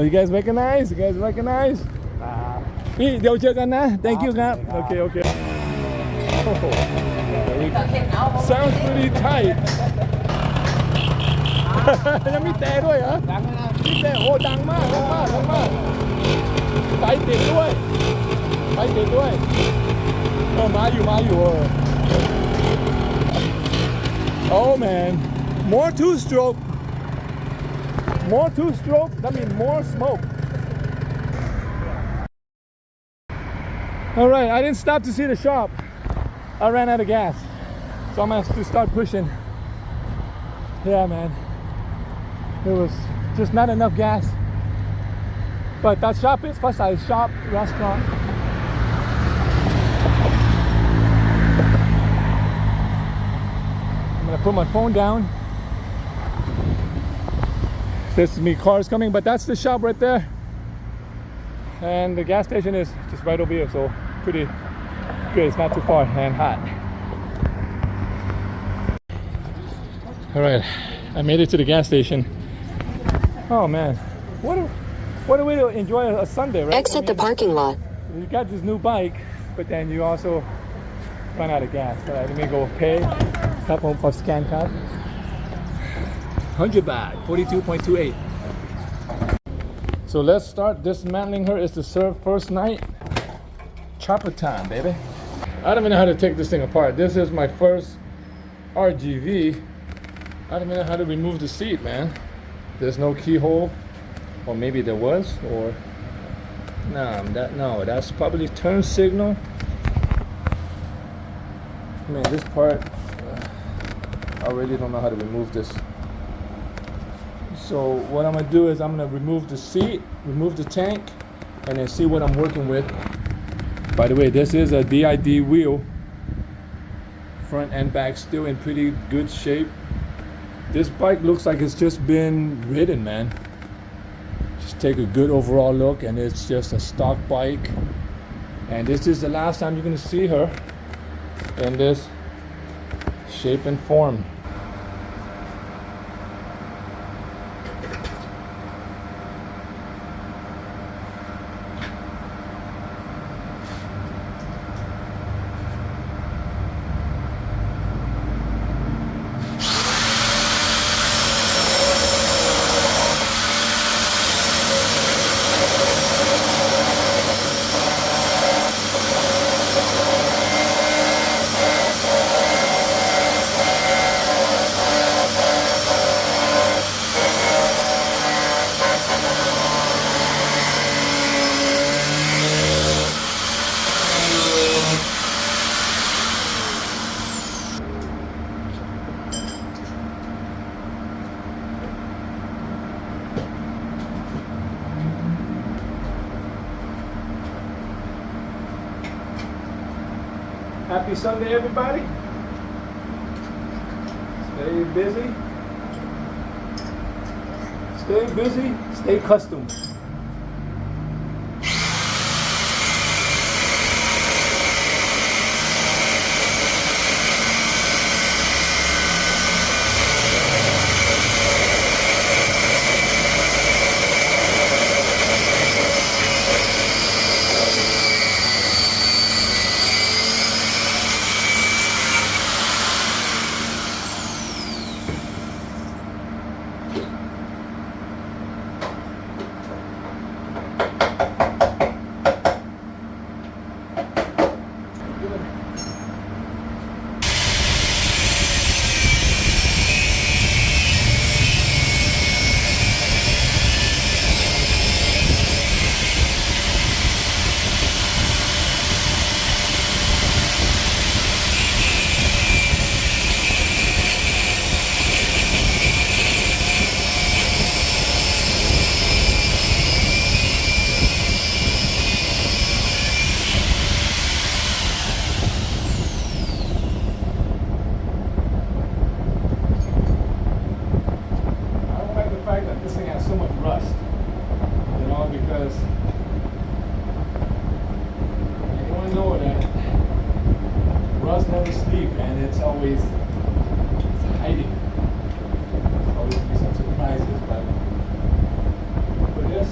you guys recognize? You guys recognize? พี่เดี๋ยวเจอกันนะ thank you ครับ okay okay sounds pretty tight ยังมีแต่ด้วยเหรอมีแต่โอ้ดังมากไฟติดด้วยมาอยู่oh man more two stroke that means more smoke. All right, I didn't stop to see the shop. I ran out of gas, so I'm gonna have to start pushing. Yeah, man, it was just not enough gas. But that shop is first size shop restaurant. I'm gonna put my phone down. This is me, cars coming, but that's the shop right there. And the gas station is just right over here, so pretty good. It's not too far and hot. All right, I made it to the gas station. Oh man, what a way to enjoy a Sunday, right? Exit the parking lot. You got this new bike, but then you also run out of gas. All right, let me go pay. Couple for scan card. 100 baht, 42.28. So let's start dismantling her. It's the first night. Chopper time, baby. I don't even know how to take this thing apart. This is my first RGV. I don't even know how to remove the seat, man. There's no keyhole, or maybe there was, or no, that's probably turn signal. Man, this part, I really don't know how to remove this. So what I'm gonna do is I'm gonna remove the seat, remove the tank, and then see what I'm working with. By the way, this is a DID wheel. Front and back still in pretty good shape. This bike looks like it's just been ridden, man. Just take a good overall look, and it's just a stock bike. And this is the last time you're gonna see her in this shape and form. Happy Sunday, everybody. Stay busy. Stay busy. Stay custom. Always be some surprises, but for this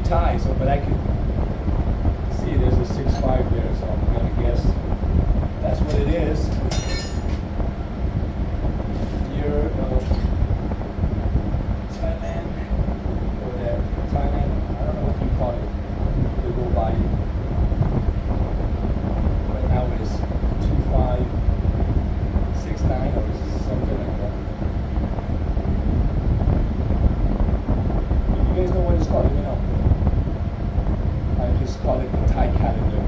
tie, so but I can see there's a 6.5 there, so I'm gonna guess that's what it is. Year of Thailand, or that Thailand, I don't know what you call it, the go body. But now it's 2569 or something like that. If you guys know what it's called, let me know. I just call it the Thai calendar.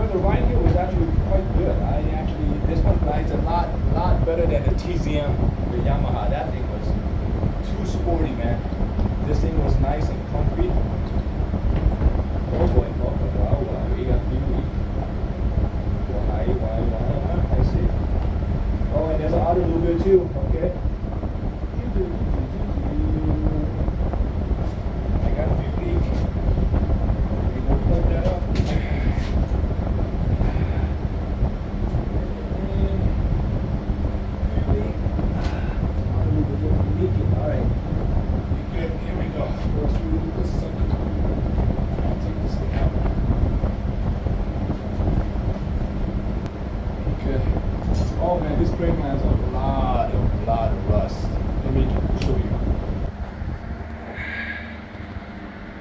The ride here was actually quite good. This one rides a lot better than the TZM, the Yamaha. That thing was too sporty, man. This thing was nice and comfy. Oh boy, wow, we got beauty. Why, I see. Oh, and there's an outer luger too, okay? I got a beauty. We will put that up. Alright. Good, here we go. First we do this sucker. I'll take this thing out. Okay. Oh man, this brake has a lot of rust. Let me show you.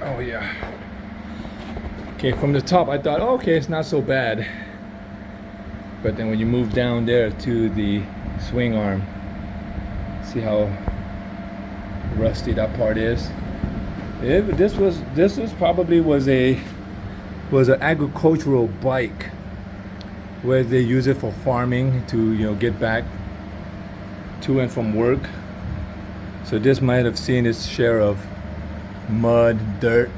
Oh yeah. Okay, from the top I thought, oh, okay, it's not so bad. But then when you move down there to the swing arm, see how rusty that part is. This probably was an agricultural bike where they use it for farming to get back to and from work. So this might have seen its share of mud, dirt,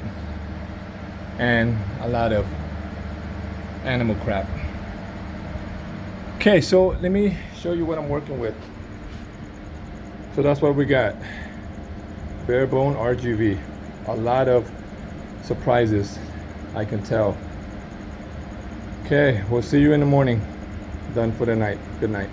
and a lot of animal crap. Okay, so let me show you what I'm working with. So that's what we got. Bare bone RGV. A lot of surprises, I can tell. Okay, we'll see you in the morning. Done for the night. Good night.